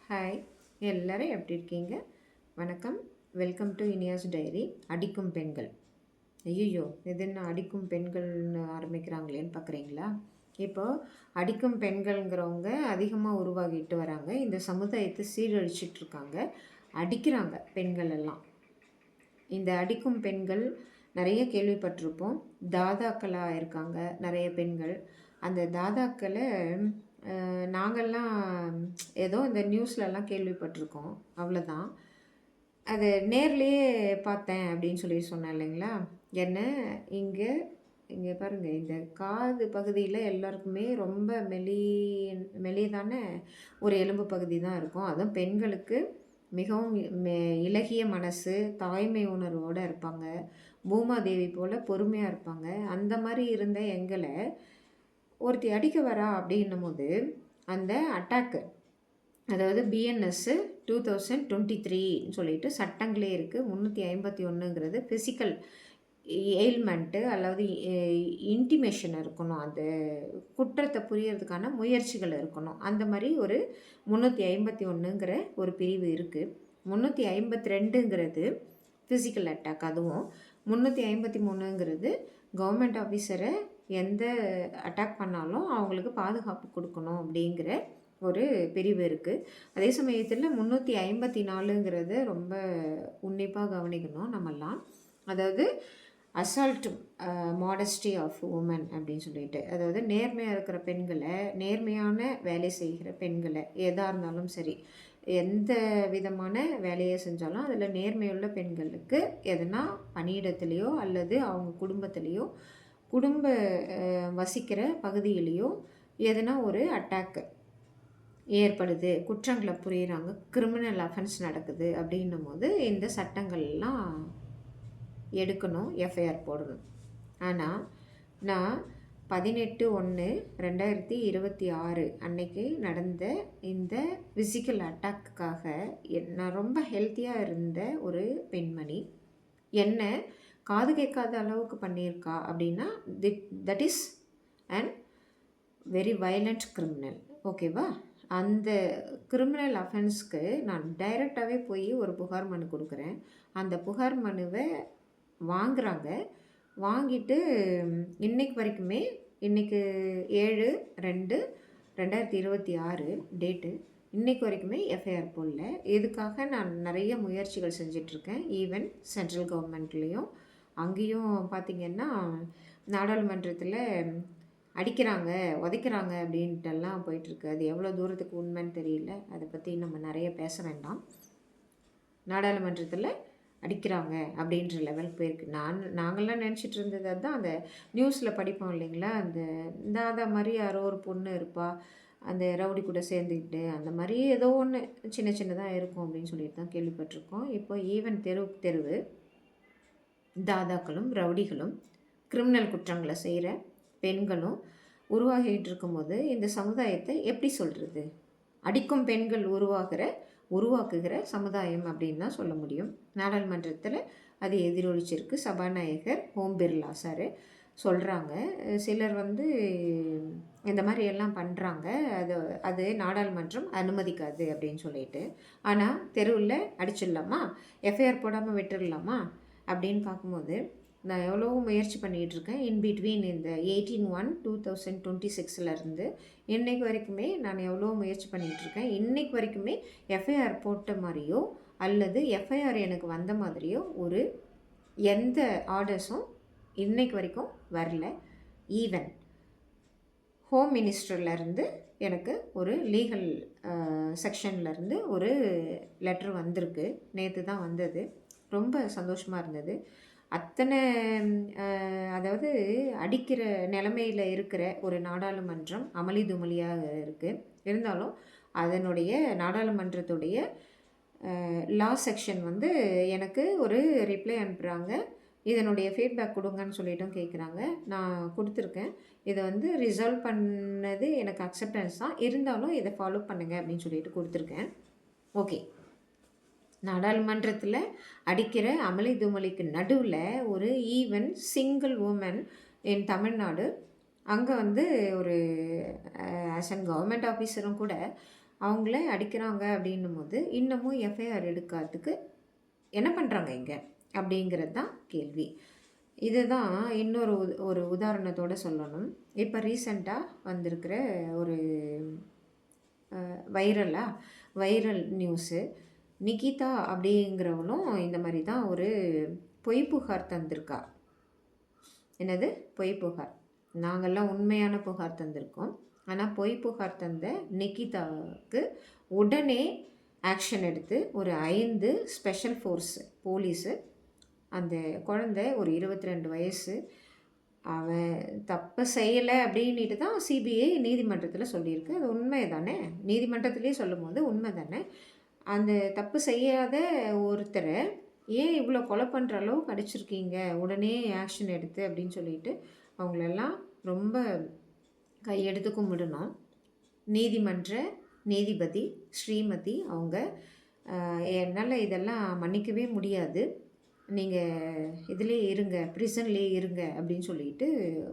Hi, எல்லாரும் எப்படி இருக்கீங்க? வணக்கம். Welcome to Iniya's diary. அடிக்கும் பெண்கள். ஐயையோ! இது என்ன அடிக்கும் பெண்கள்னு ஆரம்பிக்கிறாங்களேன்னு பார்க்குறீங்களா? இப்போ அடிக்கும் பெண்கள்ங்கிறவங்க அதிகமாக உருவாகிட்டு வராங்க. இந்த சமுதாயத்தை சீரழிச்சிட்ருக்காங்க. அடிக்கிறாங்க பெண்கள் எல்லாம். இந்த அடிக்கும் பெண்கள் நிறைய கேள்விப்பட்டிருப்போம். தாதாக்களாக இருக்காங்க நிறைய பெண்கள். அந்த தாதாக்களை நாங்கள்லாம் ஏதோ இந்த நியூஸ்லலாம் கேள்விப்பட்டிருக்கோம். அவ்வளோதான். அது நேர்லயே பார்த்தேன் அப்படின்னு சொல்லி சொன்னேன் இல்லைங்களா? என்ன இங்கே இங்கே பாருங்க, இந்த காது பகுதியில எல்லாருக்குமே ரொம்ப மெலிதான ஒரு எலும்பு பகுதி தான் இருக்கும். அதுவும் பெண்களுக்கு மிகவும் இளகிய மனசு, தாய்மை உணர்வோட இருப்பாங்க. பூமாதேவி போல பொறுமையா இருப்பாங்க. அந்த மாரி இருந்த எங்கள ஒருத்தி அடிக்க வரா அப்படின்னும்போது, அந்த அட்டாக்கு அதாவது பிஎன்எஸ் 2023ன்னு சொல்லிட்டு சட்டங்களே இருக்குது. 351ங்கிறது ஃபிசிக்கல் எயில்மெண்ட்டு அல்லது இன்டிமேஷன் இருக்கணும். அந்த குற்றத்தை புரியறதுக்கான முயற்சிகள் இருக்கணும். அந்த மாதிரி ஒரு 351ங்கிற ஒரு பிரிவு இருக்குது. 352ங்கிறது ஃபிசிக்கல் அட்டாக். அதுவும் 353ங்கிறது கவர்மெண்ட் ஆஃபீஸரை எந்த அட்டாக் பண்ணாலும் அவங்களுக்கு பாதுகாப்பு கொடுக்கணும் அப்படிங்கிற ஒரு பிரிவு இருக்குது. அதே சமயத்தில் 354ங்கிறது ரொம்ப உன்னிப்பாக கவனிக்கணும் நம்மெல்லாம். அதாவது அசால்ட் மாடஸ்டி ஆஃப் உமன் அப்படின்னு சொல்லிட்டு, அதாவது நேர்மையாக இருக்கிற பெண்களை, நேர்மையான வேலை செய்கிற பெண்களை, எதாக இருந்தாலும் சரி, எந்த விதமான வேலையை செஞ்சாலும் அதில் நேர்மையுள்ள பெண்களுக்கு எதனா பணியிடத்துலேயோ அல்லது அவங்க குடும்பத்துலேயோ குடும்ப வசிக்கிற பகுதியிலேயோ எதனா ஒரு அட்டாக்கு ஏற்படுது, குற்றங்களை புரியுறாங்க, கிரிமினல் அஃபென்ஸ் நடக்குது அப்படின்னும் போது இந்த சட்டங்கள்லாம் எடுக்கணும், எஃப்ஐஆர் போடணும். ஆனால் நான் 18/1/2026 அன்னைக்கு நடந்த இந்த ஃபிசிக்கல் அட்டாக்குக்காக நான் ரொம்ப ஹெல்த்தியாக இருந்த ஒரு பெண்மணி என்ன காது கேட்காத அளவுக்கு பண்ணியிருக்கா அப்படின்னா that is and very violent criminal. ஓகேவா? அந்த கிரிமினல் அஃபென்ஸ்க்கு நான் டைரெக்டாகவே போய் ஒரு புகார் மனு கொடுக்குறேன். அந்த புகார் மனுவை வாங்குகிறாங்க. வாங்கிட்டு இன்னைக்கு வரைக்குமே, இன்னைக்கு 7/2/2026 டேட்டு, இன்றைக்கு வரைக்குமே எஃப்ஐஆர் போடல. இதுக்காக நான் நிறைய முயற்சிகள் செஞ்சிட்ருக்கேன். ஈவன் சென்ட்ரல் கவர்மெண்ட்லேயும் அங்கேயும் பார்த்திங்கன்னா நாடாளுமன்றத்தில் அடிக்கிறாங்க, உதைக்கிறாங்க அப்படின்ட்டெல்லாம் போயிட்டுருக்கு. அது எவ்வளோ தூரத்துக்கு உண்மைன்னு தெரியல. அதை பற்றி நம்ம நிறைய பேச வேண்டாம். நாடாளுமன்றத்தில் அடிக்கிறாங்க அப்படின்ற லெவல் போயிருக்கு. நாங்கள்லாம் நினச்சிட்டு இருந்தது அதுதான். அந்த நியூஸில் படிப்போம் இல்லைங்களா, அந்த தாதா மாதிரி யாரோ ஒரு பொண்ணு இருப்பாள், அந்த ரவுடி கூட சேர்ந்துக்கிட்டு அந்த மாதிரி ஏதோ ஒன்று சின்ன சின்னதாக இருக்கும் அப்படின்னு சொல்லிட்டு தான் கேள்விப்பட்டிருக்கோம். இப்போ ஈவன் தெருவுக்கு தெருவு தாதாக்களும் ரவுடிகளும் கிரிமினல் குற்றங்களை செய்கிற பெண்களும் உருவாகிட்டு இருக்கும்போது இந்த சமுதாயத்தை எப்படி சொல்கிறது? அடிக்கும் பெண்கள் உருவாக்குகிற சமுதாயம் அப்படின்னு தான் சொல்ல முடியும். நாடாளுமன்றத்தில் அது எதிரொலிச்சிருக்கு. சபாநாயகர் ஓம் பிர்லா சார் சொல்கிறாங்க, சிலர் இந்த மாதிரி எல்லாம் பண்ணுறாங்க, அது நாடாளுமன்றம் அனுமதிக்காது அப்படின்னு சொல்லிட்டு. ஆனால் தெருவில் அடிச்சிடலாமா, எஃப்ஐஆர் போடாமல் விட்டுடலாமா அப்படின்னு பார்க்கும்போது நான் எவ்வளோ முயற்சி பண்ணிகிட்ருக்கேன். இன்பிட்வீன் இந்த 18/1/2026 இன்றைக்கு வரைக்குமே நான் எவ்வளோ முயற்சி பண்ணிகிட்ருக்கேன். இன்றைக்கு வரைக்குமே எஃப்ஐஆர் போட்ட மாதிரியோ அல்லது எஃப்ஐஆர் எனக்கு வந்த மாதிரியோ ஒரு எந்த ஆர்டர்ஸும் இன்றைக்கு வரைக்கும் வரல. ஈவன் ஹோம் மினிஸ்டர்லேருந்து எனக்கு ஒரு லீகல் செக்ஷன்லேருந்து ஒரு லெட்ரு வந்திருக்கு. நேற்று தான் வந்தது. ரொம்ப சந்தோஷமாக இருந்தது. அத்தனை அதாவது அடிக்கிற நிலைமையில் இருக்கிற ஒரு நாடாளுமன்றம் அமளி துமளியாக இருக்குது. இருந்தாலும் அதனுடைய நாடாளுமன்றத்துடைய லா செக்ஷன் எனக்கு ஒரு ரிப்ளை அனுப்புகிறாங்க. இதனுடைய ஃபீட்பேக் கொடுங்கன்னு சொல்லிட்டும் கேட்குறாங்க. நான் கொடுத்துருக்கேன். இதை ரிசால்வ் பண்ணது எனக்கு அக்செப்டன்ஸ் தான். இருந்தாலும் இதை ஃபாலோ பண்ணுங்கள் அப்படின்னு சொல்லிட்டு கொடுத்துருக்கேன். ஓகே, நாடாளுமன்றத்தில் அடிக்கிற அமளி துமளிக்கு நடுவில் ஒரு ஈவன் சிங்கிள் உமன் இன் தமிழ்நாடு அங்கே ஒரு ஆஸ் அன் கவர்மெண்ட் ஆஃபீஸரும் கூட அவங்கள அடிக்கிறாங்க அப்படின்னும் போது இன்னமும் எஃப்ஐஆர் எடுக்காததுக்கு என்ன பண்ணுறாங்க இங்கே அப்படிங்கிறது தான் கேள்வி. இதுதான் இன்னொரு ஒரு உதாரணத்தோடு சொல்லணும். இப்போ ரீசண்டாக வந்திருக்கிற ஒரு வைரல் நியூஸு, நிகிதா அப்படிங்கிறவளும் இந்த மாதிரி தான் ஒரு பொய் புகார் தந்திருக்கா. என்னது பொய் புகார்? நாங்கள்லாம் உண்மையான புகார் தந்திருக்கோம். ஆனால் பொய் புகார் தந்த நிகிதாவுக்கு உடனே ஆக்ஷன் எடுத்து ஒரு 5 ஸ்பெஷல் ஃபோர்ஸ் போலீஸு, அந்த குழந்தை ஒரு 22 வயசு, அவன் தப்பு செய்யலை அப்படின்ட்டு தான் சிபிஐ நீதிமன்றத்தில் சொல்லியிருக்கு. அது உண்மை தானே? நீதிமன்றத்துலேயே சொல்லும் போது உண்மை தானே? அந்த தப்பு செய்யாத ஒருத்தரை ஏன் இவ்வளோ கொலை பண்ணுற அளவுக்கு அடிச்சிருக்கீங்க, உடனே ஆக்ஷன் எடுத்து அப்படின்னு சொல்லிட்டு அவங்களெல்லாம் ரொம்ப கையெடுத்து கும்பிடணும். நீதிமன்ற நீதிபதி ஸ்ரீமதி அவங்க, என்னால் இதெல்லாம் மன்னிக்கவே முடியாது, நீங்கள் இதிலே இருங்க, ப்ரிசன்லேயே இருங்க அப்படின்னு சொல்லிட்டு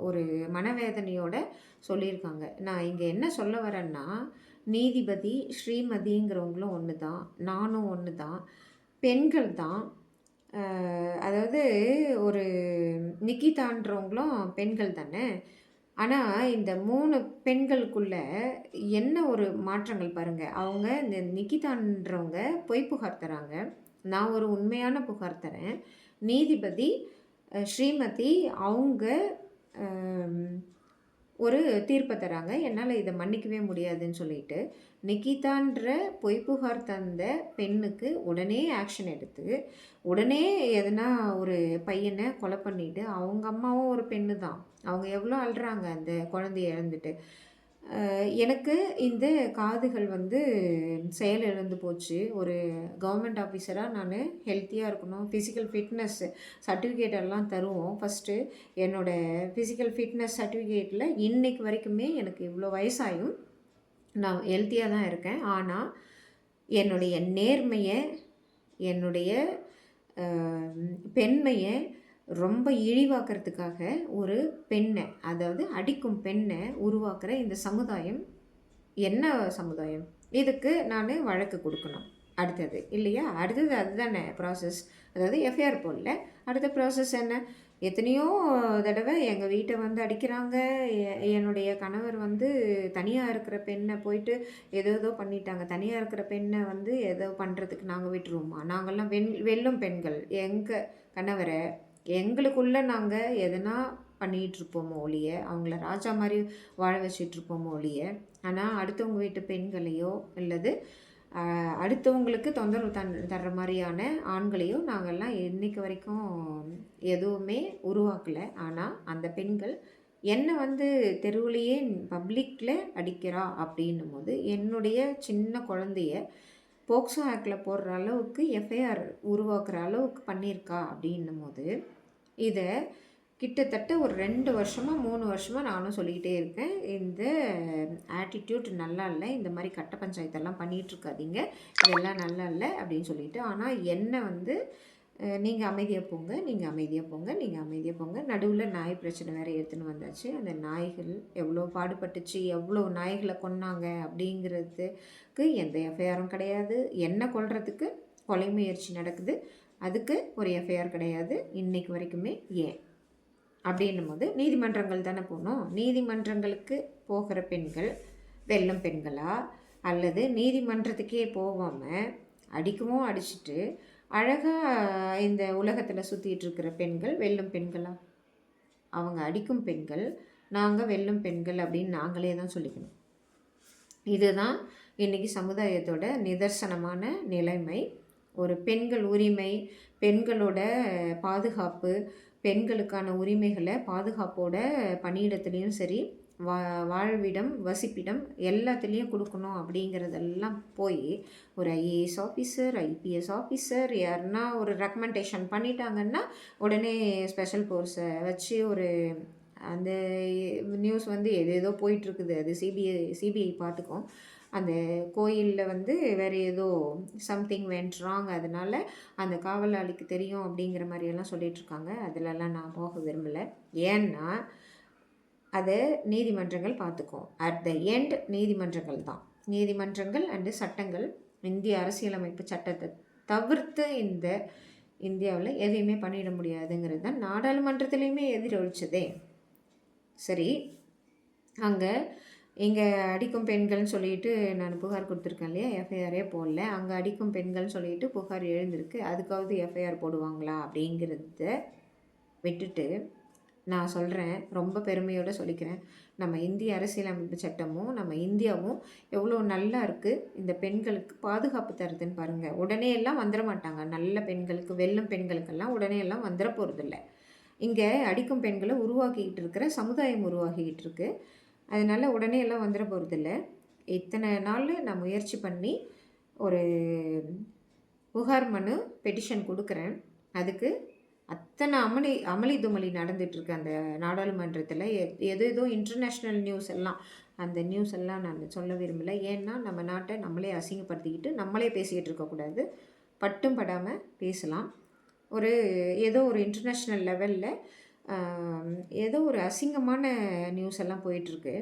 ஒரு மனவேதனையோடு சொல்லியிருக்காங்க. நான் இங்கே என்ன சொல்ல வரேன்னா, நீதிபதி ஸ்ரீமதிங்கிறவங்களும் ஒன்று தான், நானும் ஒன்று தான், பெண்கள் தான். அதாவது ஒரு நிகிதான்றவங்களும் பெண்கள் தானே. ஆனால் இந்த 3 பெண்களுக்குள்ள என்ன ஒரு மாற்றங்கள் பாருங்கள். அவங்க இந்த நிகிதான்றவங்க பொய் புகார் தராங்க, நான் ஒரு உண்மையான புகார் தரேன். நீதிபதி ஸ்ரீமதி அவங்க ஒரு தீர்ப்பை தராங்க, என்னால் இதை மன்னிக்கவே முடியாதுன்னு சொல்லிட்டு. நிகிதான்ற பொய் புகார் தந்த பெண்ணுக்கு உடனே ஆக்ஷன் எடுத்து, உடனே எதனா ஒரு பையனை கொலை பண்ணிவிட்டு, அவங்க அம்மாவும் ஒரு பெண்ணு தான், அவங்க எவ்வளோ அழுறாங்க அந்த குழந்தைய இழந்துட்டு. எனக்கு இந்த காதுகள் வந்து செயல் இழந்து போச்சு. ஒரு கவர்மெண்ட் ஆஃபீஸராக நான் ஹெல்த்தியாக இருக்கணும், ஃபிசிக்கல் ஃபிட்னஸ் சர்டிஃபிகேட் எல்லாம் தருவோம். ஃபஸ்ட்டு என்னோடய ஃபிசிக்கல் ஃபிட்னஸ் சர்டிஃபிகேட்டில் இன்றைக்கு வரைக்குமே எனக்கு இவ்வளோ வயசாயும் நான் ஹெல்த்தியாக தான் இருக்கேன். ஆனால் என்னுடைய நேர்மையை, என்னுடைய பெண்மையை ரொம்ப இழிவாக்கிறதுக்காக ஒரு பெண்ணை, அதாவது அடிக்கும் பெண்ணை உருவாக்குற இந்த சமுதாயம் என்ன சமுதாயம்? இதுக்கு நான் வழக்கு கொடுக்கணும் அடுத்தது, இல்லையா? அடுத்தது அதுதானே ப்ராசஸ். அதாவது எஃப்ஐஆர் போடல, அடுத்த ப்ராசஸ் என்ன? எத்தனையோ தடவை எங்கள் வீட்டை வந்து அடிக்கிறாங்க, என்னுடைய கணவர் வந்து தனியாக இருக்கிற பெண்ணை போயிட்டு ஏதோ பண்ணிட்டாங்க. தனியாக இருக்கிற பெண்ணை வந்து ஏதோ பண்ணுறதுக்கு நாங்கள் விட்டுருவோமா? நாங்கள்லாம் வெல்லும் பெண்கள். எங்கள் கணவரை எங்களுக்குள்ளே நாங்கள் எதனா பண்ணிகிட்ருப்போமோ ஒழிய, அவங்கள ராஜா மாதிரி வாழ வச்சிட்ருப்போமோ ஒழிய, ஆனால் அடுத்தவங்க வீட்டு பெண்களையோ அல்லது அடுத்தவங்களுக்கு தொந்தரவு தர்ற மாதிரியான ஆண்களையோ நாங்கள்லாம் இன்றைக்கு வரைக்கும் எதுவுமே உருவாக்கலை. ஆனால் அந்த பெண்கள் என்னை வந்து தெருவுலையே பப்ளிக்கில் அடிக்கிறா அப்படின்னும் போது, என்னுடைய சின்ன குழந்தைய போக்சோ ஆக்டில் போடுற அளவுக்கு எஃப்ஐஆர் உருவாக்குற அளவுக்கு பண்ணியிருக்கா அப்படின்னும் போது, இதை கிட்டத்தட்ட ஒரு 2 வருஷமாக 3 வருஷமாக நானும் சொல்லிக்கிட்டே இருக்கேன். இந்த ஆட்டிடியூட் நல்லா இல்லை, இந்த மாதிரி கட்ட பஞ்சாயத்தெல்லாம் பண்ணிகிட்ருக்காதீங்க, இதெல்லாம் நல்லா இல்லை அப்படின்னு சொல்லிட்டு. ஆனால் என்னை வந்து நீங்கள் அமைதியாக போங்க, நீங்கள் அமைதியாக போங்க, நீங்கள் அமைதியாக போங்க. நடுவில் நாய் பிரச்சனை வேறு எடுத்துன்னு வந்தாச்சு. அந்த நாய்கள் எவ்வளோ பாடுபட்டுச்சு, எவ்வளோ நாய்களை கொன்னாங்க அப்படிங்கிறதுக்கு எந்த எஃப்ஐஆரும் கிடையாது. என்னை கொல்றதுக்கு கொலை முயற்சி நடக்குது, அதுக்கு ஒரு எஃப்ஐஆர் கிடையாது இன்றைக்கு வரைக்குமே. ஏன் அப்படின்னும் போது நீதிமன்றங்கள் தானே போகணும். நீதிமன்றங்களுக்கு போகிற பெண்கள் வெல்லும் பெண்களா, அல்லது நீதிமன்றத்துக்கே போகாமல் அடிக்கவும் அடிச்சுட்டு அழகாக இந்த உலகத்தில் சுற்றிட்டு இருக்கிற பெண்கள் வெல்லும் பெண்களா? அவங்க அடிக்கும் பெண்கள், நாங்கள் வெல்லும் பெண்கள் அப்படின்னு நாங்களே தான் சொல்லிக்கணும். இதுதான் இன்றைக்கி சமுதாயத்தோட நிதர்சனமான நிலைமை. ஒரு பெண்கள் உரிமை, பெண்களோட பாதுகாப்பு, பெண்களுக்கான உரிமைகளை பாதுகாப்போட பணியிடத்துலேயும் சரி, வாழ்விடம், வசிப்பிடம் எல்லாத்துலேயும் கொடுக்கணும் அப்படிங்கிறதெல்லாம் போய் ஒரு ஐஏஎஸ் ஆஃபீஸர், ஐபிஎஸ் ஆஃபீஸர் யாருன்னா ஒரு ரெக்கமெண்டேஷன் பண்ணிட்டாங்கன்னா உடனே ஸ்பெஷல் ஃபோர்ஸை வச்சு ஒரு அந்த நியூஸ் வந்து ஏதோ போயிட்டுருக்குது. அது சிபிஐ பார்த்துக்கும். அந்த கோயிலில் வந்து வேறு ஏதோ சம்திங் வென்ட் ராங், அதனால் அந்த காவலாளிக்கு தெரியும் அப்படிங்கிற மாதிரியெல்லாம் சொல்லிகிட்ருக்காங்க. அதிலெல்லாம் நான் போக விரும்பலை. ஏன்னா அதை நீதிமன்றங்கள் பார்த்துக்கும். அட் த எண்ட் நீதிமன்றங்கள் தான் நீதிமன்றங்கள் அண்டு சட்டங்கள் இந்திய அரசியலமைப்பு சட்டத்தை தவிர்த்து இந்த இந்தியாவில் எதையுமே பண்ணிட முடியாதுங்கிறது தான் நாடாளுமன்றத்துலேயுமே எதிரொலிச்சதே. சரி, அங்கே இங்கே அடிக்கும் பெண்கள்னு சொல்லிட்டு நான் புகார் கொடுத்துருக்கேன் இல்லையா, எஃப்ஐஆரே போடல. அங்கே அடிக்கும் பெண்கள்னு சொல்லிட்டு புகார் எழுந்திருக்கு, அதுக்காவது எஃப்ஐஆர் போடுவாங்களா அப்படிங்கிறத விட்டுட்டு நான் சொல்கிறேன், ரொம்ப பெருமையோடு சொல்லிக்கிறேன், நம்ம இந்திய அரசியலமைப்பு சட்டமும் நம்ம இந்தியாவும் எவ்வளோ நல்லா இருக்குது, இந்த பெண்களுக்கு பாதுகாப்பு தருதுன்னு பாருங்கள். உடனே எல்லாம் வந்துட மாட்டாங்க. நல்ல பெண்களுக்கு, வெல்லும் பெண்களுக்கெல்லாம் உடனே எல்லாம் வந்துட போகிறதில்ல. இங்கே அடிக்கும் பெண்களை உருவாக்கிக்கிட்டு இருக்கிற சமுதாயம் உருவாக்கிக்கிட்டு இருக்கு. அதனால் உடனே எல்லாம் வந்துட போகிறதில்ல. இத்தனை நாள் நான் முயற்சி பண்ணி ஒரு புகார் மனு பெட்டிஷன் கொடுக்குறேன். அதுக்கு அத்தனை அமளி துமளி நடந்துகிட்ருக்கு அந்த நாடாளுமன்றத்தில். ஏதோ இன்டர்நேஷ்னல் நியூஸ் எல்லாம், அந்த நியூஸ் எல்லாம் நான் சொல்ல விரும்பலை. ஏன்னா நம்ம நாட்டை நம்மளே அசிங்கப்படுத்திக்கிட்டு நம்மளே பேசிக்கிட்டு இருக்கக்கூடாது, பட்டும் படாமல் பேசலாம். ஏதோ ஒரு இன்டர்நேஷ்னல் லெவலில் ஏதோ ஒரு அசிங்கமான நியூஸ் எல்லாம் போயிட்டுருக்கு.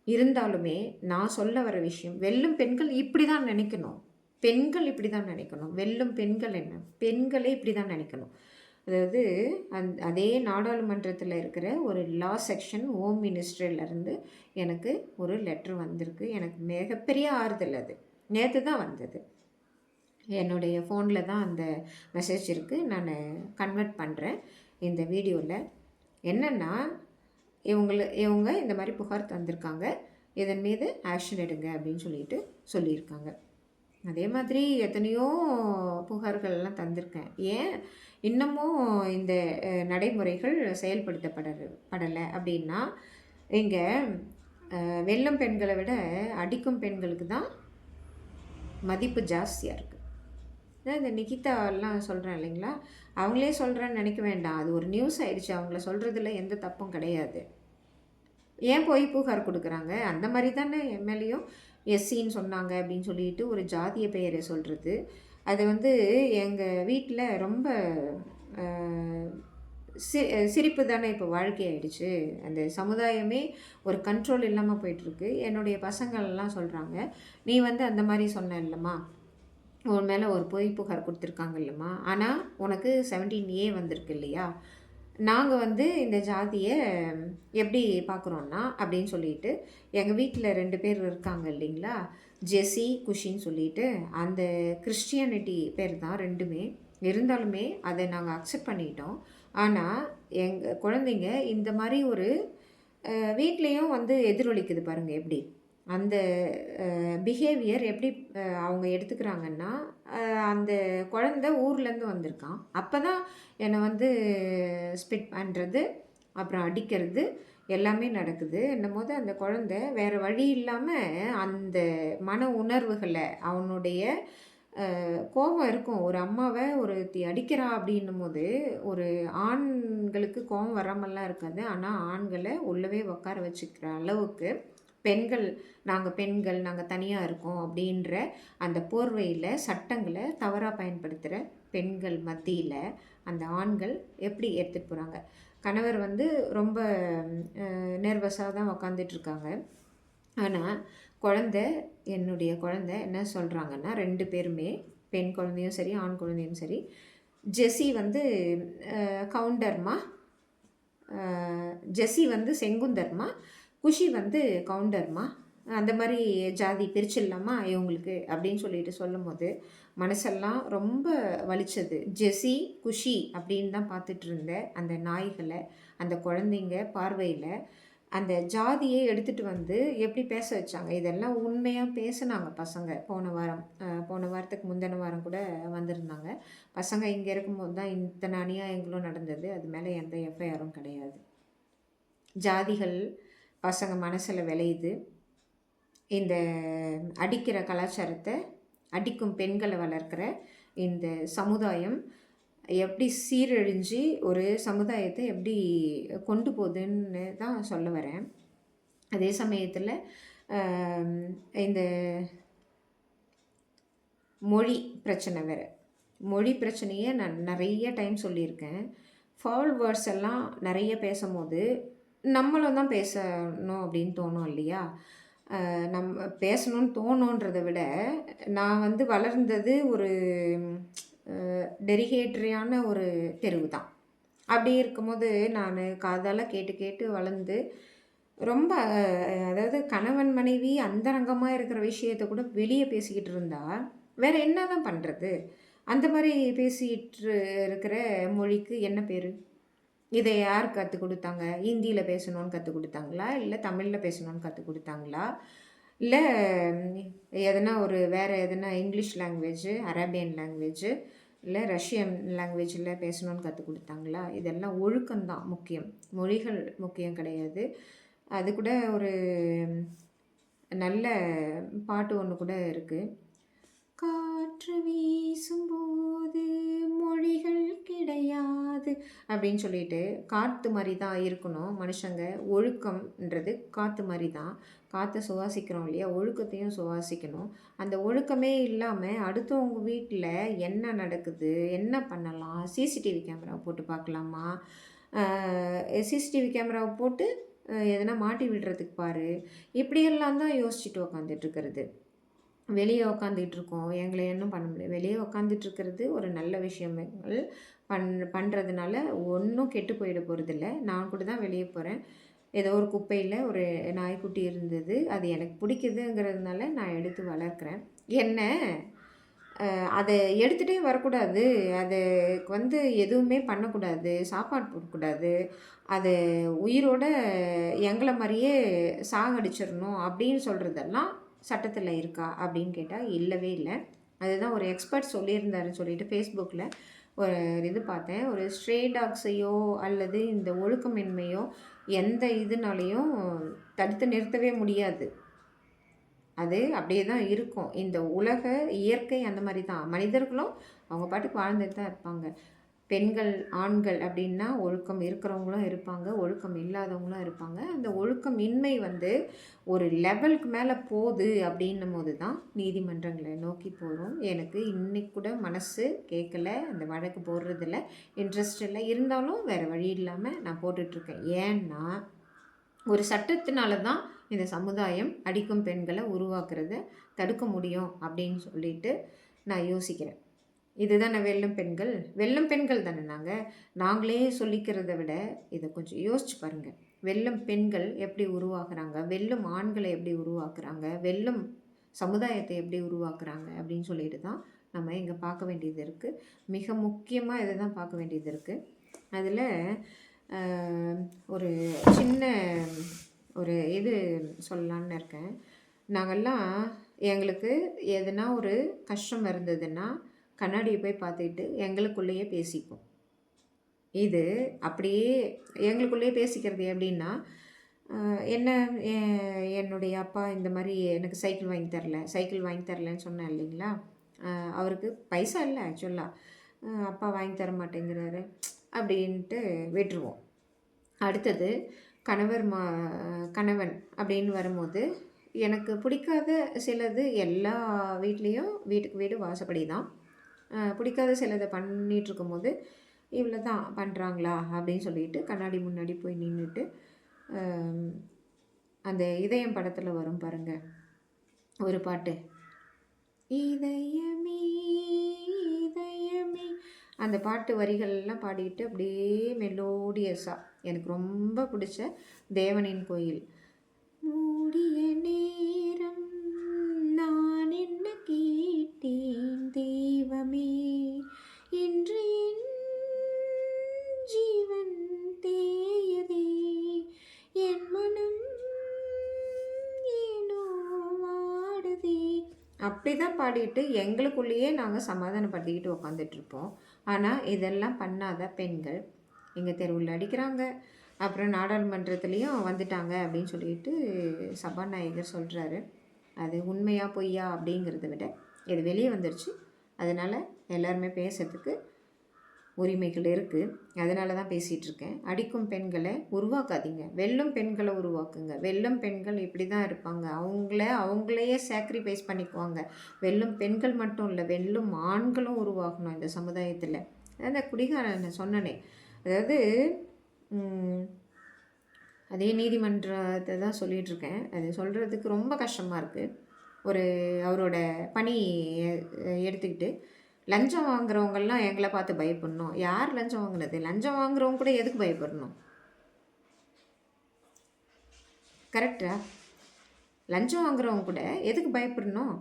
இருந்தாலுமே நான் சொல்ல வர விஷயம், வெல்லும் பெண்கள் இப்படி தான் நினைக்கணும். பெண்கள் இப்படி தான் நினைக்கணும். வெல்லும் பெண்கள் என்ன, பெண்களே இப்படி தான் நினைக்கணும். அதாவது அதே நாடாளுமன்றத்தில் இருக்கிற ஒரு லா செக்ஷன் ஹோம் மினிஸ்ட்ரியிலேருந்து எனக்கு ஒரு லெட்ரு வந்திருக்கு. எனக்கு மிகப்பெரிய ஆறுதல். அது நேற்று தான் வந்தது. என்னுடைய ஃபோனில் தான் அந்த மெசேஜ் இருக்குது. நான் கன்வெர்ட் பண்ணுறேன் இந்த வீடியோவில். என்னென்னா, இவங்க இந்த மாதிரி புகார் தந்திருக்காங்க, இதன் மீது ஆக்ஷன் எடுங்க அப்படின்னு சொல்லியிருக்காங்க. அதே மாதிரி எத்தனையோ புகார்கள்லாம் தந்திருக்கேன். ஏன் இன்னமும் இந்த நடைமுறைகள் செயல்படுத்தப்படலை அப்படின்னா, இங்கே வெல்லும் பெண்களை விட அடிக்கும் பெண்களுக்கு தான் மதிப்பு ஜாஸ்தியாக இருக்குது. இந்த நிகிதாலாம் சொல்கிறேன் இல்லைங்களா, அவங்களே சொல்கிறேன்னு நினைக்க வேண்டாம். அது ஒரு நியூஸ் ஆயிடுச்சு. அவங்கள சொல்கிறதுல எந்த தப்பும் கிடையாது. ஏன் போய் புகார் கொடுக்குறாங்க? அந்த மாதிரி தானே எம்எல்ஏயும் எஸ்சின்னு சொன்னாங்க அப்படின்னு சொல்லிட்டு ஒரு ஜாதிய பெயரை சொல்கிறது. அது எங்கள் வீட்டில் ரொம்ப சிரிப்பு தானே இப்போ வாழ்க்கை ஆகிடுச்சு. அந்த சமுதாயமே ஒரு கண்ட்ரோல் இல்லாமல் போயிட்டுருக்கு. என்னுடைய பசங்கள்லாம் சொல்கிறாங்க, நீ அந்த மாதிரி சொன்ன இல்லைம்மா, உன் மேலே ஒரு பொய் புகார் கொடுத்துருக்காங்க இல்லைம்மா, ஆனால் உனக்கு 17A வந்திருக்கு இல்லையா, நாங்கள் இந்த ஜாதியை எப்படி பார்க்குறோன்னா அப்படின்னு சொல்லிட்டு, எங்கள் வீட்டில் 2 பேர் இருக்காங்க இல்லைங்களா, ஜெஸி குஷின்னு சொல்லிட்டு, அந்த கிறிஸ்டியானிட்டி பேர் தான் 2மே. இருந்தாலுமே அதை நாங்கள் அக்செப்ட் பண்ணிட்டோம். ஆனால் எங்கள் குழந்தைங்க இந்த மாதிரி ஒரு வீட்லேயும் எதிரொலிக்குது பாருங்கள் எப்படி. அந்த பிஹேவியர் எப்படி அவங்க எடுத்துக்கிறாங்கன்னா, அந்த குழந்த ஊர்லேருந்து வந்திருக்கான், அப்போ தான் என்னை ஸ்பிட் பண்ணுறது, அப்புறம் அடிக்கிறது எல்லாமே நடக்குது. என்னும்போது அந்த குழந்த வேறு வழி இல்லாமல் அந்த மன உணர்வுகளை, அவனுடைய கோபம் இருக்கும். ஒரு அம்மாவை ஒருத்தி அடிக்கிறா அப்படின்னும் போது ஒரு ஆண்களுக்கு கோபம் வராமல்லாம் இருக்காது. ஆனால் ஆண்களை உள்ளவே உட்கார வச்சுக்கிற அளவுக்கு பெண்கள் நாங்கள் தனியாக இருக்கோம் அப்படின்ற அந்த போர்வையில் சட்டங்களை தவறாக பயன்படுத்துகிற பெண்கள் மத்தியில் அந்த ஆண்கள் எப்படி எடுத்துகிட்டு போகிறாங்க. கணவர் ரொம்ப நர்வஸாக தான் உக்காந்துட்ருக்காங்க. ஆனால் என்னுடைய குழந்தை என்ன சொல்கிறாங்கன்னா, 2 பேருமே, பெண் குழந்தையும் சரி ஆண் குழந்தையும் சரி, ஜெஸி கவுண்டர்மா, ஜெஸி செங்குந்தர்மா, குஷி கவுண்டர்மா, அந்த மாதிரி ஜாதி பிரிச்சிடலாமா இவங்களுக்கு அப்படின்னு சொல்லும் போது மனசெல்லாம் ரொம்ப வலிச்சது. ஜெஸி குஷி அப்படின்னு தான் பார்த்துட்டு இருந்தேன் அந்த நாய்களை, அந்த குழந்தைங்க பார்வையில் அந்த ஜாதியை எடுத்துகிட்டு எப்படி பேச வச்சாங்க. இதெல்லாம் உண்மையாக பேசுனாங்க பசங்க. போன வாரத்துக்கு முந்தின வாரம் கூட வந்திருந்தாங்க பசங்க. இங்கே இருக்கும்போது தான் இத்தனை அநியாயங்களும் நடந்தது. அது மேலே எந்த எஃப்ஐஆரும் கிடையாது. ஜாதிகள் பசங்க மனசில் விளையுது. இந்த அடிக்கிற கலாச்சாரத்தை, அடிக்கும் பெண்களை வளர்க்குற இந்த சமுதாயம் எப்படி சீரழிஞ்சு ஒரு சமுதாயத்தை எப்படி கொண்டு போகுதுன்னு தான் சொல்ல வரேன். அதே சமயத்தில் இந்த மொழி பிரச்சனை வேறு. மொழி பிரச்சனையை நான் நிறைய டைம் சொல்லியிருக்கேன். ஃபால் வேர்ட்ஸ் எல்லாம் நிறைய பேசும்போது நம்மளும் தான் பேசணும் அப்படின்னு தோணும் இல்லையா. நம்ம பேசணும்னு தோணுன்றதை விட நான் வந்து வளர்ந்தது ஒரு டெரிகேட்ரியான ஒரு தெருவு தான். அப்படி இருக்கும்போது நான் காதால் கேட்டு கேட்டு வளர்ந்து ரொம்ப அதாவது கணவன் மனைவி அந்தரங்கமாக இருக்கிற விஷயத்த கூட வெளியே பேசிக்கிட்டு இருந்தா வேற என்ன தான் பண்ணுறது? அந்த மாதிரி பேசிகிட்டு இருக்கிற மொழிக்கு என்ன பேர்? இதை யார் கற்றுக் கொடுத்தாங்க? ஹிந்தியில் பேசணும்னு கற்றுக் கொடுத்தாங்களா, இல்லை தமிழில் பேசணும்னு கற்றுக் கொடுத்தாங்களா, இல்லை எதனா ஒரு வேறு எதனா இங்கிலீஷ் லாங்குவேஜு, அரேபியன் லாங்குவேஜு, இல்லை ரஷ்யன் லாங்குவேஜில் பேசணும்னு கற்றுக் கொடுத்தாங்களா? இதெல்லாம் ஒழுக்கம்தான் முக்கியம், மொழிகள் முக்கியம் கிடையாது. அது கூட ஒரு நல்ல பாட்டு ஒன்று கூட இருக்குது. காற்று வீசும்போது மொழிகள் கிடையாது அப்படின்னு சொல்லிட்டு, காற்று மாதிரி தான் இருக்கணும் மனுஷங்க. ஒழுக்கம்ன்றது காற்று மாதிரி தான். காற்றை சுவாசிக்கிறோம் இல்லையா, ஒழுக்கத்தையும் சுவாசிக்கணும். அந்த ஒழுக்கமே இல்லாமல் அடுத்தவங்க வீட்டில் என்ன நடக்குது, என்ன பண்ணலாம், சிசிடிவி கேமரா போட்டு பார்க்கலாமா, சிசிடிவி கேமராவை போட்டு எதனா மாட்டி விடுறதுக்கு பாரு, இப்படியெல்லாம் தான் யோசிச்சுட்டு உக்காந்துட்ருக்கிறது. வெளியே உக்காந்துட்ருக்கோம், எங்களை இன்னும் பண்ண முடியாது. வெளியே உக்காந்துட்ருக்கிறது ஒரு நல்ல விஷயங்கள் பண்ணுறதுனால ஒன்றும் கெட்டு போயிட போகிறதில்ல. நான் கூட தான் வெளியே போகிறேன். ஏதோ ஒரு குப்பையில் ஒரு நாய்க்குட்டி இருந்தது, அது எனக்கு பிடிக்குதுங்கிறதுனால நான் எடுத்து வளர்க்குறேன். என்ன அதை எடுத்துகிட்டே வரக்கூடாது, அதுக்கு வந்து எதுவுமே பண்ணக்கூடாது, சாப்பாடு போடக்கூடாது, அது உயிரோட எங்களை மாதிரியே சாகடிச்சிடணும் அப்படின்னு சொல்கிறதெல்லாம் சட்டத்தில் இருக்கா அப்படின்னு கேட்டால் இல்லவே இல்லை. அதுதான் ஒரு எக்ஸ்பர்ட் சொல்லியிருந்தாருன்னு சொல்லிட்டு ஃபேஸ்புக்கில் ஒரு இது பார்த்தேன். ஒரு ஸ்ட்ரே டாக்ஸையோ அல்லது இந்த ஒழுக்கமின்மையோ எந்த இதுனாலையும் தடுத்து நிறுத்தவே முடியாது. அது அப்படியே தான் இருக்கும். இந்த உலக இயற்கை அந்த மாதிரி தான். மனிதர்களும் அவங்க பாட்டுக்கு வாழ்ந்துட்டு தான் இருப்பாங்க. பெண்கள், ஆண்கள் அப்படின்னா ஒழுக்கம் இருக்கிறவங்களும் இருப்பாங்க, ஒழுக்கம் இல்லாதவங்களும் இருப்பாங்க. அந்த ஒழுக்கமின்மை வந்து ஒரு லெவலுக்கு மேலே போகுது அப்படின்னும் போது தான் நீதிமன்றங்களை நோக்கி போகிறோம். எனக்கு இன்னைக்கு கூட மனசு கேட்கல, அந்த வழக்கு போடுறதில்ல இன்ட்ரெஸ்ட் இல்லை. இருந்தாலும் வேறு வழி இல்லாமல் நான் போட்டுட்ருக்கேன். ஏன்னா ஒரு சட்டத்தினால தான் இந்த சமுதாயம் அடிக்கும் பெண்களை உருவாக்குறத தடுக்க முடியும் அப்படின்னு சொல்லிட்டு நான் யோசிக்கிறேன். இதுதானே வெல்லும் பெண்கள், வெல்லும் பெண்கள் தானே நாங்களே சொல்லிக்கிறத விட இதை கொஞ்சம் யோசிச்சு பாருங்கள். வெல்லும் பெண்கள் எப்படி உருவாக்குறாங்க, வெல்லும் ஆண்களை எப்படி உருவாக்குறாங்க, வெல்லும் சமுதாயத்தை எப்படி உருவாக்குறாங்க அப்படின்னு சொல்லிட்டு தான் நம்ம இங்கே பார்க்க வேண்டியது இருக்குது. மிக முக்கியமாக இதை தான் பார்க்க வேண்டியது இருக்குது. அதில் ஒரு சின்ன ஒரு இது சொல்லலான்னு இருக்கேன். நாங்கள்லாம் எங்களுக்கு எதுனா ஒரு கஷ்டம் இருந்ததுன்னா கண்ணாடியை போய் பார்த்துக்கிட்டு எங்களுக்குள்ளேயே பேசிப்போம். இது அப்படியே எங்களுக்குள்ளேயே பேசிக்கிறது எப்படின்னா, என்ன என்னுடைய அப்பா இந்த மாதிரி எனக்கு சைக்கிள் வாங்கி தரலன்னு சொன்னேன் இல்லைங்களா, அவருக்கு பைசா இல்லை ஆக்சுவலாக, அப்பா வாங்கி தர மாட்டேங்கிறாரு அப்படின்ட்டு விட்டுருவோம். அடுத்தது கணவன் அப்படின்னு வரும்போது எனக்கு பிடிக்காத சிலது எல்லா வீட்லேயும் வீட்டுக்கு வீடு வாசப்படி தான். பிடிக்காத சிலதை பண்ணிகிட்ருக்கும்போது இவ்வளோ தான் பண்ணுறாங்களா அப்படின்னு சொல்லிட்டு கண்ணாடி முன்னாடி போய் நின்றுட்டு அந்த இதயம் படத்தில் வரும் பாருங்கள் ஒரு பாட்டு, இதயமே இதயமே, அந்த பாட்டு வரிகள்லாம் பாடிட்டு அப்படியே மெலோடியஸாக எனக்கு ரொம்ப பிடிச்ச தேவனின் கோயில். மூடிய நேரம் நான் என்ன கேட்டேன் தெய்வமே, இன்று என் ஜீவன் தேயதே, என் மனம் ஏனோ வாடுதே, அப்படி தான் பாடிட்டு எங்களுக்குள்ளேயே நாங்கள் சமாதானப்படுத்திக்கிட்டு உக்காந்துட்ருப்போம். ஆனால் இதெல்லாம் பண்ணாத பெண்கள் எங்கள் தெருவில் அடிக்கிறாங்க, அப்புறம் நாடாளுமன்றத்துலேயும் வந்துட்டாங்க அப்படின்னு சொல்லிட்டு சபாநாயகர் சொல்கிறாரு. அது உண்மையா பொய்யா அப்படிங்கிறத விட இது வெளியே வந்துடுச்சு. அதனால் எல்லாருமே பேசுறதுக்கு உரிமைகள் இருக்குது. அதனால தான் பேசிகிட்ருக்கேன். அடிக்கும் பெண்களை உருவாக்காதீங்க, வெல்லும் பெண்களை உருவாக்குங்க. வெல்லும் பெண்கள் இப்படி தான் இருப்பாங்க, அவங்களையே சாக்ரிஃபைஸ் பண்ணிக்குவாங்க. வெல்லும் பெண்கள் மட்டும் இல்லை, வெல்லும் ஆண்களும் உருவாக்கணும் இந்த சமுதாயத்தில். அந்த குடிகாரன் சொன்னனே, அதாவது அதே நீதிமன்றத்தை தான் சொல்லிகிட்ருக்கேன். அது சொல்கிறதுக்கு ரொம்ப கஷ்டமாக இருக்குது. ஒரு அவரோட பணி எடுத்துக்கிட்டு லஞ்சம் வாங்குறவங்கெல்லாம் எங்களை பார்த்து பயப்படணும். யார் லஞ்சம் வாங்கினது? லஞ்சம் வாங்குறவங்க கூட எதுக்கு பயப்படணும்? கரெக்டா? லஞ்சம் வாங்குறவங்க கூட எதுக்கு பயப்படணும்?